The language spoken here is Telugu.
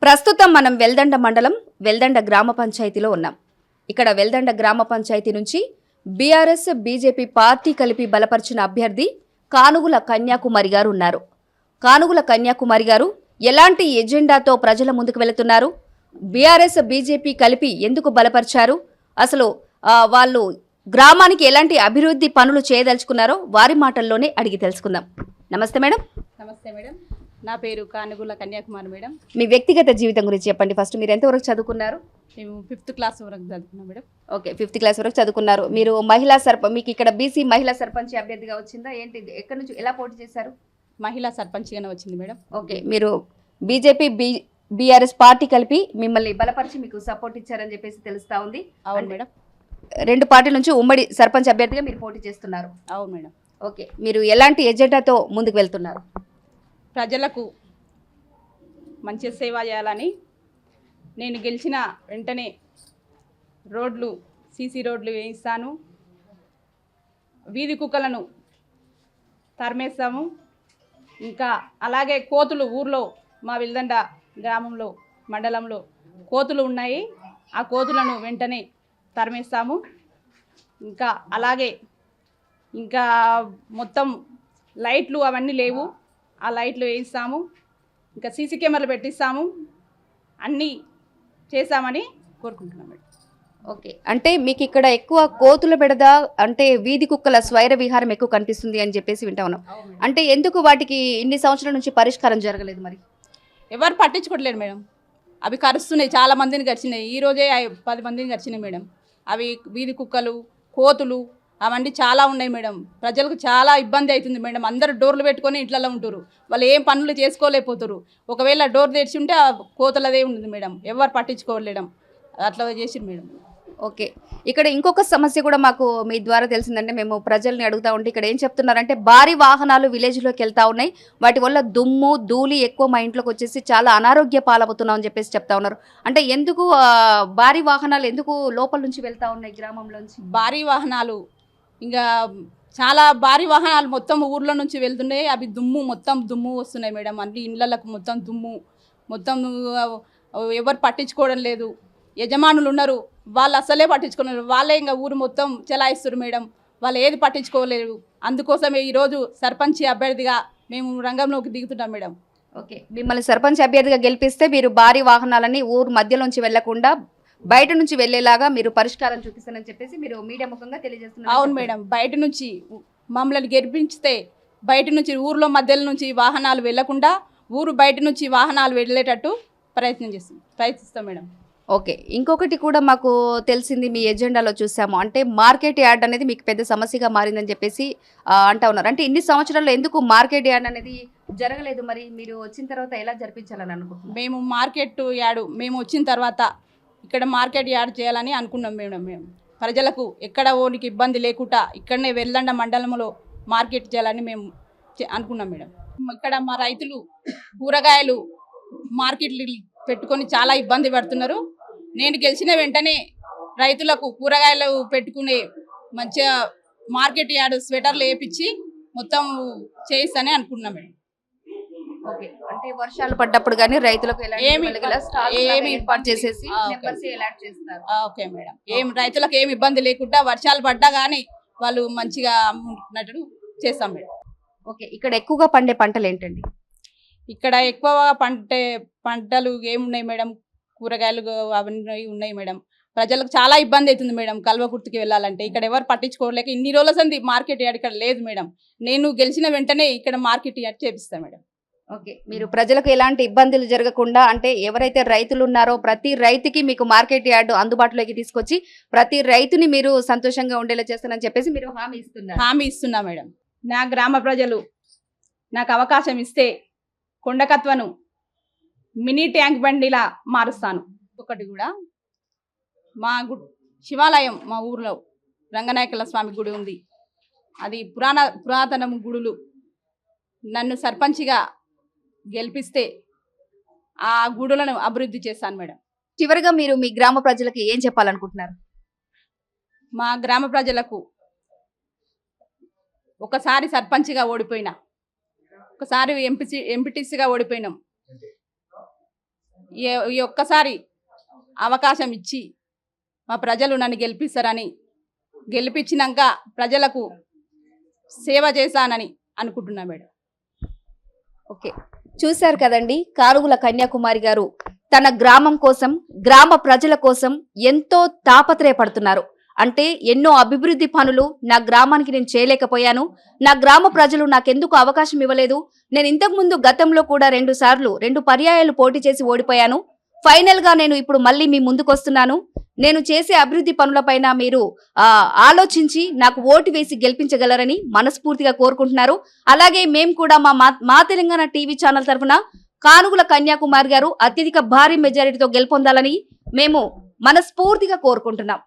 ప్రస్తుతం మనం వెల్దండ మండలం వెల్దండ గ్రామ పంచాయతీలో ఉన్నాం. ఇక్కడ వెల్దండ గ్రామ పంచాయతీ నుంచి బీఆర్ఎస్ బీజేపీ పార్టీ కలిపి బలపరిచిన అభ్యర్థి కానుగుల కన్యాకుమారి గారు ఉన్నారు. కానుగుల కన్యాకుమారి గారు ఎలాంటి ఎజెండాతో ప్రజల ముందుకు వెళుతున్నారు, బీఆర్ఎస్ బీజేపీ కలిపి ఎందుకు బలపరిచారు, అసలు వాళ్ళు గ్రామానికి ఎలాంటి అభివృద్ధి పనులు చేయదలుచుకున్నారో వారి మాటల్లోనే అడిగి తెలుసుకుందాం. నమస్తే మేడం. నమస్తే మేడం, నా పేరు కానుగుల కన్యాకుమారి మేడం. మీ వ్యక్తిగత జీవితం గురించి చెప్పండి. ఫస్ట్ మీరు ఎంతవరకు చదువుకున్నారు? మేము 5th క్లాస్ వరకు చదువుకున్నాం మేడం. ఓకే, 5th క్లాస్ వరకు చదువుకున్నారు. మీరు మీకు ఇక్కడ బీసీ మహిళా సర్పంచ్ అభ్యర్థిగా వచ్చిందా ఏంటి? ఎక్కడి నుంచి ఎలా పోటీ చేశారు? మహిళా సర్పంచ్గానే వచ్చింది మేడం. ఓకే, మీరు బీజేపీ బీఆర్ఎస్ పార్టీ కలిపి మిమ్మల్ని బలపరిచి మీకు సపోర్ట్ ఇచ్చారని చెప్పేసి తెలుస్తా ఉంది. అవును మేడం. 2 పార్టీల నుంచి ఉమ్మడి సర్పంచ్ అభ్యర్థిగా మీరు పోటీ చేస్తున్నారు. అవును మేడం. ఓకే, మీరు ఎలాంటి ఎజెండాతో ముందుకు వెళ్తున్నారు? ప్రజలకు మంచి సేవ చేయాలని నేను గెలిచిన వెంటనే సీసీ రోడ్లు వేయిస్తాను, వీధి కుక్కలను తరిమేస్తాము. ఇంకా అలాగే కోతులు ఊర్లో మా వెల్దండ గ్రామంలో మండలంలో కోతులు ఉన్నాయి, ఆ కోతులను వెంటనే తరిమేస్తాము. ఇంకా అలాగే ఇంకా మొత్తం లైట్లు అవన్నీ లేవు, ఆ లైట్లు వేయిస్తాము. ఇంకా సీసీ కెమెరాలు పెట్టిస్తాము, అన్నీ చేస్తామని కోరుకుంటున్నాం. ఓకే, అంటే మీకు ఇక్కడ ఎక్కువ కోతుల బెడద అంటే వీధి కుక్కల స్వైర విహారం ఎక్కువ కనిపిస్తుంది అని చెప్పేసి వింటా ఉన్నాం. అంటే ఎందుకు వాటికి ఇన్ని సంవత్సరాల నుంచి పరిష్కారం జరగలేదు? మరి ఎవరు పట్టించుకోవట్లేదు మేడం. అవి కరుస్తున్నాయి, చాలా మందిని గడిచినాయి. ఈరోజే 10 మందిని గడిచినాయి మేడం. అవి వీధి కుక్కలు, కోతులు అవన్నీ చాలా ఉన్నాయి మేడం. ప్రజలకు చాలా ఇబ్బంది అవుతుంది మేడం. అందరూ డోర్లు పెట్టుకొని ఇంట్లలో ఉంటారు, వాళ్ళు ఏం పనులు చేసుకోలేకపోతారు. ఒకవేళ డోర్ తెరిచి ఉంటే ఆ కోతలదే ఉంటుంది మేడం, ఎవరు పట్టించుకోలేడం, అట్లా చేసిరు మేడం. ఓకే, ఇక్కడ ఇంకొక సమస్య కూడా మాకు మీ ద్వారా తెలిసిందంటే, మేము ప్రజల్ని అడుగుతా ఉంటే ఇక్కడ ఏం చెప్తున్నారంటే భారీ వాహనాలు విలేజ్లోకి వెళ్తా ఉన్నాయి, వాటి వల్ల దుమ్ము ధూళి ఎక్కువ మా ఇంట్లోకి వచ్చేసి చాలా అనారోగ్య పాలవుతున్నాం అని చెప్పేసి చెప్తా ఉన్నారు. అంటే ఎందుకు భారీ వాహనాలు ఎందుకు లోపల నుంచి వెళ్తా ఉన్నాయి గ్రామంలోంచి? భారీ వాహనాలు ఇంకా చాలా భారీ వాహనాలు మొత్తం ఊర్లో నుంచి వెళ్తున్నాయి. అవి మొత్తం దుమ్ము వస్తున్నాయి మేడం. అన్ని ఇళ్ళకు మొత్తం దుమ్ము, మొత్తం ఎవరు పట్టించుకోవడం లేదు. యజమానులు ఉన్నారు, వాళ్ళు అసలే పట్టించుకున్నారు, వాళ్ళే ఇంకా ఊరు మొత్తం చెలాయిస్తారు మేడం. వాళ్ళు ఏది పట్టించుకోలేరు. అందుకోసమే ఈరోజు సర్పంచ్ అభ్యర్థిగా మేము రంగంలోకి దిగుతున్నాం మేడం. ఓకే, మిమ్మల్ని సర్పంచ్ అభ్యర్థిగా గెలిపిస్తే మీరు భారీ వాహనాలని ఊరు మధ్యలోంచి వెళ్లకుండా బయట నుంచి వెళ్లేలాగా మీరు పరిష్కారం చూపిస్తానని చెప్పేసి మీరు మీడియా ముఖంగా తెలియజేస్తున్నారు. అవును మేడం, బయట నుంచి మమ్మల్ని గెలిపిస్తే బయట నుంచి ఊర్లో మధ్యలో నుంచి వాహనాలు వెళ్లకుండా ఊరు బయట నుంచి వాహనాలు వెళ్ళేటట్టు ప్రయత్నిస్తాం మేడం. ఓకే, ఇంకొకటి కూడా మాకు తెలిసింది, మీ ఎజెండాలో చూసాము అంటే మార్కెట్ యార్డ్ అనేది మీకు పెద్ద సమస్యగా మారిందని చెప్పేసి అంటా ఉన్నారు. అంటే ఇన్ని సంవత్సరాల్లో ఎందుకు మార్కెట్ యార్డ్ అనేది జరగలేదు? మరి మీరు వచ్చిన తర్వాత ఎలా జరిపించాలని అనుకుంటున్నారు? మేము వచ్చిన తర్వాత ఇక్కడ మార్కెట్ యార్డ్ చేయాలని అనుకున్నాం మేడం. మేము ప్రజలకు ఎక్కడ ఓనికి ఇబ్బంది లేకుండా ఇక్కడనే వెల్దండ మండలంలో మార్కెట్ చేయాలని మేము అనుకున్నాం మేడం. ఇక్కడ మా రైతులు కూరగాయలు మార్కెట్లు పెట్టుకొని చాలా ఇబ్బంది పడుతున్నారు. నేను గెలిచిన వెంటనే రైతులకు కూరగాయలు పెట్టుకునే మంచిగా మార్కెట్ యార్డ్ స్వెటర్లు వేయించి మొత్తం చేయిస్తానే అనుకున్నాం మేడం. ఓకే, అంటే వర్షాలు పడ్డప్పుడు కానీ రైతులకు ఏమి ఏర్పాటు చేసేసి ఓకే మేడం, రైతులకు ఏమి ఇబ్బంది లేకుండా వర్షాలు పడ్డా కానీ వాళ్ళు మంచిగా అమ్ముకున్నట్టు చేస్తాం మేడం. ఓకే, ఇక్కడ ఎక్కువగా పండే పంటలు ఏంటండి? ఇక్కడ ఎక్కువగా పంటలు ఏమున్నాయి మేడం? కూరగాయలు అవన్నీ ఉన్నాయి మేడం. ప్రజలకు చాలా ఇబ్బంది అవుతుంది మేడం కల్వకుర్తికి వెళ్ళాలంటే. ఇక్కడ ఎవరు పట్టించుకోలేక ఇన్ని రోజుల సంది మార్కెట్ యార్డ్ ఇక్కడ లేదు మేడం. నేను గెలిచిన వెంటనే ఇక్కడ మార్కెట్ యార్డ్ చేపిస్తాను మేడం. ఓకే, మీరు ప్రజలకు ఎలాంటి ఇబ్బందులు జరగకుండా అంటే ఎవరైతే రైతులు ఉన్నారో ప్రతి రైతుకి మీకు మార్కెట్ యార్డు అందుబాటులోకి తీసుకొచ్చి ప్రతి రైతుని మీరు సంతోషంగా ఉండేలా చేస్తానని చెప్పేసి మీరు హామీ ఇస్తున్నా మేడం. నా గ్రామ ప్రజలు నాకు అవకాశం ఇస్తే కొండకత్వను మినీ ట్యాంక్ బండిలా మారుస్తాను. ఒకటి కూడా మా శివాలయం మా ఊర్లో రంగనాయకుల స్వామి గుడి ఉంది, అది పురాతన గుడులు. నన్ను సర్పంచిగా గెలిపిస్తే ఆ గుడులను అభివృద్ధి చేస్తాను మేడం. చివరిగా మీరు మీ గ్రామ ప్రజలకు ఏం చెప్పాలనుకుంటున్నారు? మా గ్రామ ప్రజలకు ఒకసారి సర్పంచ్గా ఓడిపోయినా, ఒకసారి ఎంపీటీసీగా ఓడిపోయినాం. ఈ ఒక్కసారి అవకాశం ఇచ్చి మా ప్రజలు నన్ను గెలిపిస్తారని, గెలిపించినాక ప్రజలకు సేవ చేశానని అనుకుంటున్నా మేడం. ఓకే, చూశారు కదండి, కానుగుల కన్యాకుమారి గారు తన గ్రామం కోసం, గ్రామ ప్రజల కోసం ఎంతో తాపత్రయపడుతున్నారు. అంటే ఎన్నో అభివృద్ధి పనులు నా గ్రామానికి నేను చేయలేకపోయాను, నా గ్రామ ప్రజలు నాకెందుకు అవకాశం ఇవ్వలేదు, నేను ఇంతకు ముందు గతంలో కూడా 2 పర్యాయాలు పోటీ చేసి ఓడిపోయాను, ఫైనల్ గా నేను ఇప్పుడు మళ్ళీ మీ ముందుకు వస్తున్నాను, నేను చేసే అభివృద్ధి పనులపైన మీరు ఆలోచించి నాకు ఓటు వేసి గెలిపించగలరని మనస్ఫూర్తిగా కోరుకుంటున్నారు. అలాగే మేము కూడా మా తెలంగాణ టీవీ ఛానల్ తరఫున కానుగుల కన్యాకుమారి గారు అత్యధిక భారీ మెజారిటీతో గెలుపొందాలని మేము మనస్ఫూర్తిగా కోరుకుంటున్నాం.